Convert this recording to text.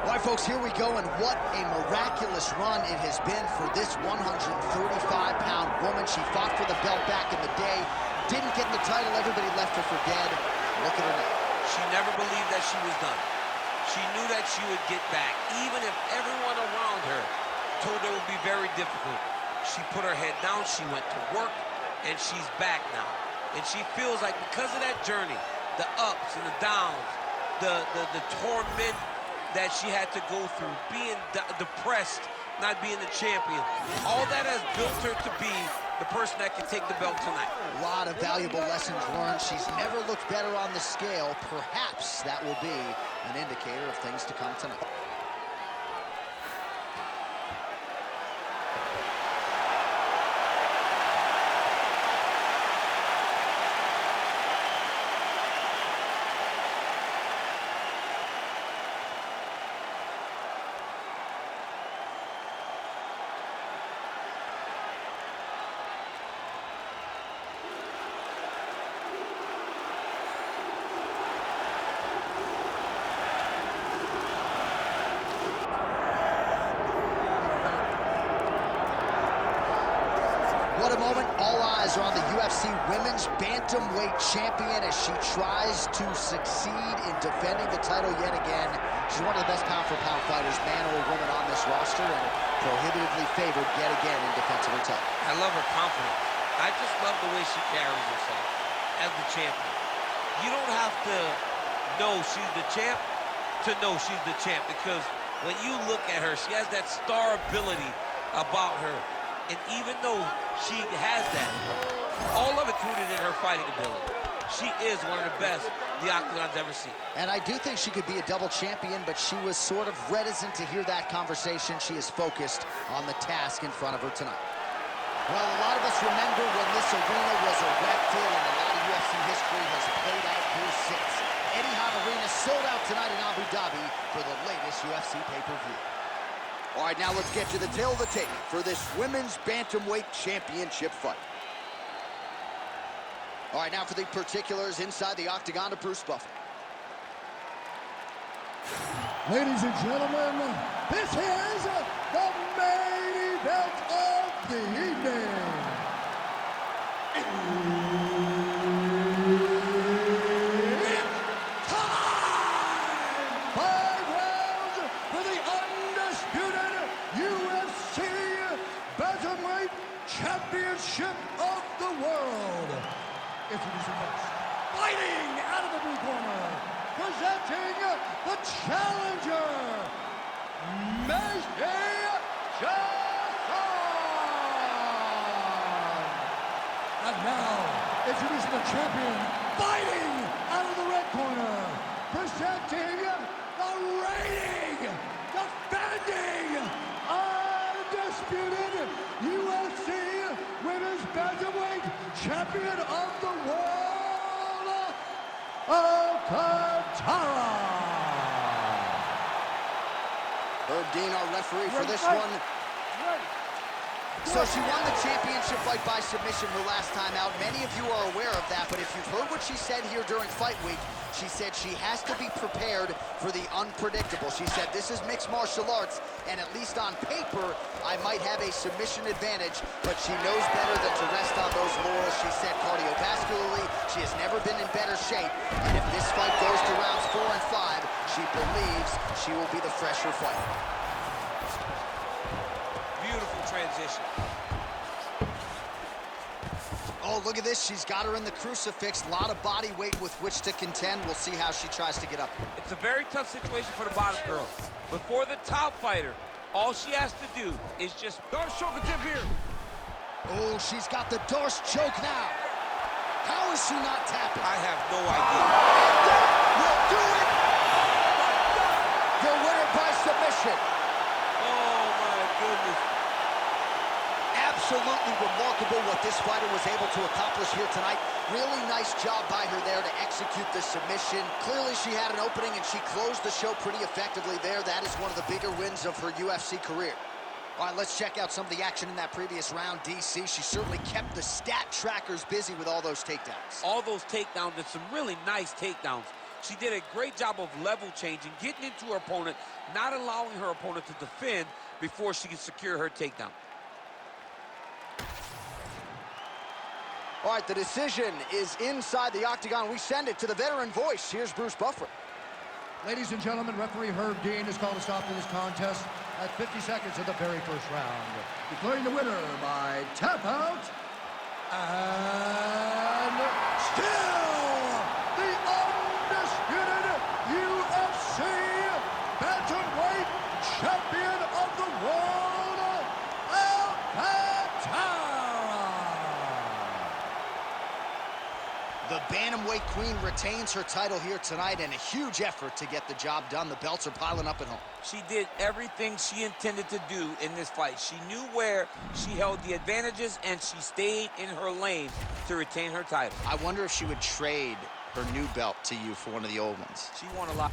All right, folks, here we go, and what a miraculous run it has been for this 135-pound woman. She fought for the belt back in the day, didn't get the title, everybody left her for dead. Look at her now. She never believed that she was done. She knew that she would get back, even if everyone around her told her it would be very difficult. She put her head down, she went to work, and she's back now. And she feels like because of that journey, the ups and the downs, the torment that she had to go through, being depressed, not being the champion, all that has built her to be the person that can take the belt tonight. A lot of valuable lessons learned. She's never looked better on the scale. Perhaps that will be an indicator of things to come tonight. What a moment. All eyes are on the UFC Women's Bantamweight Champion as she tries to succeed in defending the title yet again. She's one of the best pound-for-pound fighters, man or woman, on this roster, and prohibitively favored yet again in defense of her title. I love her confidence. I just love the way she carries herself as the champion. You don't have to know she's the champ to know she's the champ, because when you look at her, she has that star ability about her. And even though she has that, all of it's rooted in her fighting ability. She is one of the best the Octagon's ever seen. And I do think she could be a double champion, but she was sort of reticent to hear that conversation. She is focused on the task in front of her tonight. Well, a lot of us remember when this arena was erected, and a lot of UFC history has played out here since. Etihad Arena sold out tonight in Abu Dhabi for the latest UFC pay-per-view. All right, now let's get to the tail of the tape for this Women's Bantamweight Championship fight. All right, now for the particulars inside the octagon of Bruce Buffer. Ladies and gentlemen, this is the main event of the evening. Championship of the world. Introducing first, fighting out of the blue corner, presenting the challenger, Johnson. And now, introducing the champion, fighting out of the red corner, presenting the reigning, defending, undisputed UFC Women's Bantamweight Champion of the World, Alcantara. Herb Dean, our referee for this one. So she won the championship fight by submission her last time out. Many of you are aware of that, but if you've heard what she said here during fight week, she said she has to be prepared for the unpredictable. She said, this is mixed martial arts, and at least on paper, I might have a submission advantage, but she knows better than to rest on those laurels. She said cardiovascularly, she has never been in better shape, and if this fight goes to rounds 4 and 5, she believes she will be the fresher fighter. Beautiful transition. Oh, look at this. She's got her in the crucifix. A lot of body weight with which to contend. We'll see how she tries to get up. It's a very tough situation for the bottom girl. But for the top fighter, all she has to do is just Darce choke attempt here. Oh, she's got the Darce choke now. How is she not tapping? I have no idea. And that will do it. The winner by submission. Oh, my goodness. Absolutely remarkable what this fighter was able to accomplish here tonight. Really nice job by her there to execute the submission. Clearly she had an opening and she closed the show pretty effectively there. That is one of the bigger wins of her UFC career. All right, let's check out some of the action in that previous round. DC, she certainly kept the stat trackers busy with all those takedowns. All those takedowns and some really nice takedowns. She did a great job of level changing, getting into her opponent, not allowing her opponent to defend before she can secure her takedown. All right, the decision is inside the octagon. We send it to the veteran voice. Here's Bruce Buffer. Ladies and gentlemen, referee Herb Dean has called a stop to this contest at 50 seconds of the very first round, declaring the winner by tap out, and still the undisputed UFC bantamweight champion of the world, Alcantara. The bantamweight queen retains her title here tonight, and a huge effort to get the job done. The belts are piling up at home. She did everything she intended to do in this fight. She knew where she held the advantages, and she stayed in her lane to retain her title. I wonder if she would trade her new belt to you for one of the old ones. She won a lot.